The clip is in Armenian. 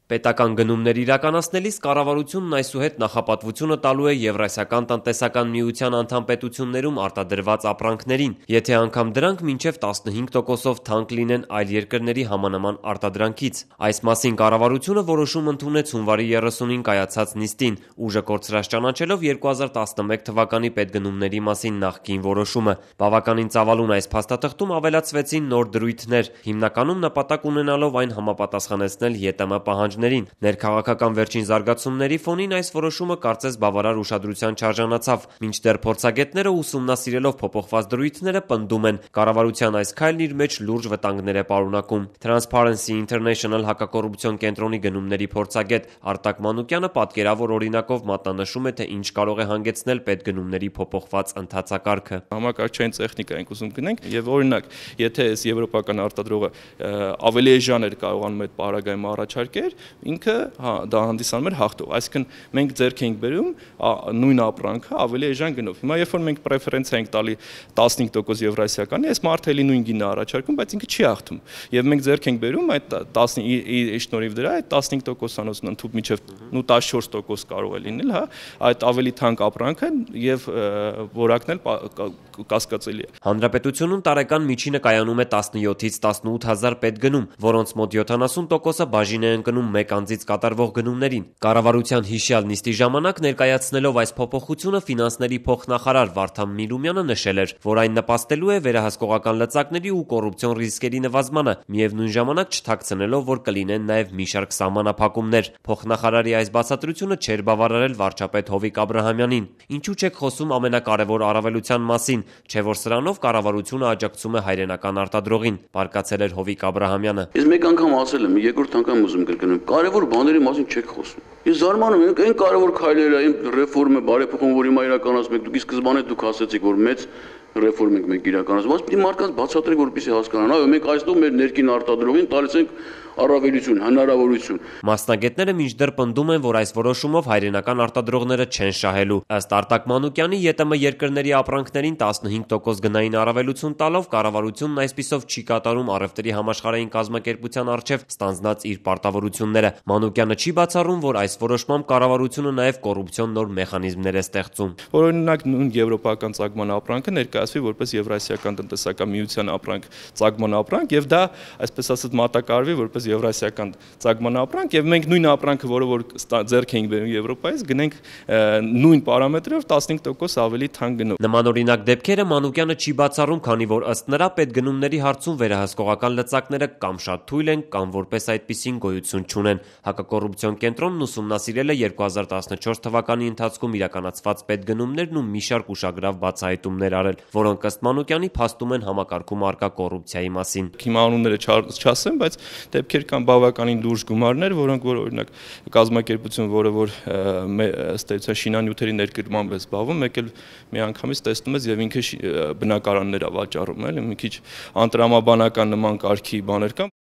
Պետական գնումներ իրականացնելիս կառավարությունն այսուհետ նախապատվությունը տալու է Եվրասիական տնտեսական միության անդամ պետություններում արտադրված ապրանքներին, եթե անգամ դրանք մինչև 15%-ով թանկ լինեն այլ երկրների համանման արտադրանքից։ Այս մասին կառավարությունը որոշում ընդունեց հունվարի 30-ին կայացած նիստին, ուժը կորցրած ճանաչելով 2011 թվականի պետգնումների մասին նախկին որոշումը։ Բավականին ծավալուն այս փաստաթղթում ավելացվեցին նոր դրույթներ, հիմնականում նպատակ ունենալով այն համապատասխանեցնել ԵՏՄ պահանջներին։ Ներքաղաքական վերջին զարգացումների ֆոնին այս որոշումը կարծես բավարար ուշադրության չարժանացավ, մինչդեռ փորձագետները ուսումնասիրելով փոփոխված դրույթները պնդում են, կառավարության այս քայլն իր մեջ լուրջ վտանգներ է պարունակում։ Transparency International հակակոռուպցիոն կենտրոնի գնումների փորձագետ Արտակ Մանուկյանը պատկերավոր օրինակով մատնանշում է, թե ինչ կարող է հանգեցնել պետգնումների փոփոխված ընթացակարգը։ Համակարգչային տեխնիկա ենք ուզում գնենք եւ օրինակ, եթե այս եվրոպական արտադրողը ավելի էժան էր կարողանում այդ պարագայում առաջարկել, ինքը դա հանդիսանում էր հաղթող, այսինքն մենք ձեռք ենք բերում նույն ապրանքը ավելի էժան գնով։ Հիմա երբ որ մենք պրեֆերենցիա ենք տալի 15% եվրասիականի, այս մարդը էլի նույն գինը առաջարկում, բայց ինքը չի հաղթում։ Եվ մենք ձեռք ենք բերում այդ 10-ի շնորհիվ դրա այդ 15%-անոց ընդհանուր միջև 14% կարող է լինել, հա, այդ ավելի թանկ ապրանքը եւ որակն էլ կասկածելի է։ Հանրապետությունում տարեկան միջինը կայանում է 17-ից 18000 պետգնում, որոնց մոտ 70%-ը բաժին է ընկնում մեկ անձից կատարվող գնումներին։ Կառավարության հիշյալ նիստի ժամանակ ներկայացնելով այս փոփոխությունը ֆինանսների փոխնախարար Վարդան Միրումյանը նշել էր, որ այն նպաստելու է վերահսկողական լծակների ու կոռուպցիոն ռիսկերի նվազմանը, միևնույն ժամանակ չթաքցնելով, որ կլինեն նաև մի շարք սահմանափակումներ։ Փոխնախարարի այս բացատրությունը չէր բավարարել վարչապետ Հովիկ Աբրահամյանին։ Ինչու չեք խոսում ամենակարևոր առավելության մասին, չէ՞ որ սրանով կառավարությունը աջակցում է հայրենական արտադրողին, բարկացել էր Հովիկ Աբրահամյանը։ Ես մեկ անգամ ասել եմ, երկրորդ անգամ ուզում կրկնեմ, կարևոր բաների մասին չեք խոսում։ Ես զարմանում եմ, այն կարևոր քայլերը, այն ռեֆորմը, բարեփոխումը, որ հիմա իրականացնում եք, դուք ի սկզբանե ասացիք, որ մեծ ռեֆորմ ենք իրականացնում, բայց պիտի մարդկանց բացատրեք, որպեսզի հասկանան, այո, մենք այստեղ մեր ներքին արտադրողին տալիս ենք առավելություն, հնարավորություն։ Մասնագետները մինչդեռ պնդում են, որ այս որոշումով հայրենական արտադրողները չեն շահելու։ Ըստ Արտակ Մանուկյանի, ԵՏՄ երկրների ապրանքներին 15% գնային առավելություն տալով կառավարությունն այսպիսով չի կատարում առևտրի համաշխարհային կազմակերպության առջև ստանձնած իր պարտավորությունները։ Մանուկյանը չի բացառում, որ այս որոշմամբ կառավարությունը նաև կոռուպցիոն նոր մեխանիզմներ է ստեղծում։ Օրինակ նույն եվրոպական ծագման ապրանքը ներկայացվի որպես Եվրասիական տնտեսական միության ապրանք, ծագման ապրանք, եւ դա այսպես ասած մատակարարվի որպես Եվրասիական ծագման ապրանք, եւ մենք նույն ապրանքը, որը որ ձեռք ենք բերում Եվրոպայից, գնենք նույն պարամետրով 15% ավելի թանկ գնով։ Նմանօրինակ դեպքերը Մանուկյանը չի բացառում, քանի որ ըստ նրա պետգնումների հարցում վերահսկողական լծակները կամ շատ թույլ են, կամ որպես այդպիսին գոյություն չունեն։ Հակակոռուպցիոն կենտրոնն ուսումնասիրել է 2014 թվականի ընթացքում իրականացված պետգնումներն ու մի շարք ուշագրավ բացահայտումներ արել, որոնք ըստ Մանուկյանի փաստում են համակարգում առկա կոռուպցիայի մասին։ Հիմա անունները չասեմ, բայց դեպքեր կան բավականին լուրջ գումարներ, որոնք որ օրինակ կազմակերպություն, որը որ ըստ էության շինանյութերի ներկրմամբ է զբաղվում, մեկ էլ միանգամից տեսնում ես եւ ինքը բնակարաններ է վաճառում, էլի մի քիչ անտրամաբանական նման կարգի բաներ կան։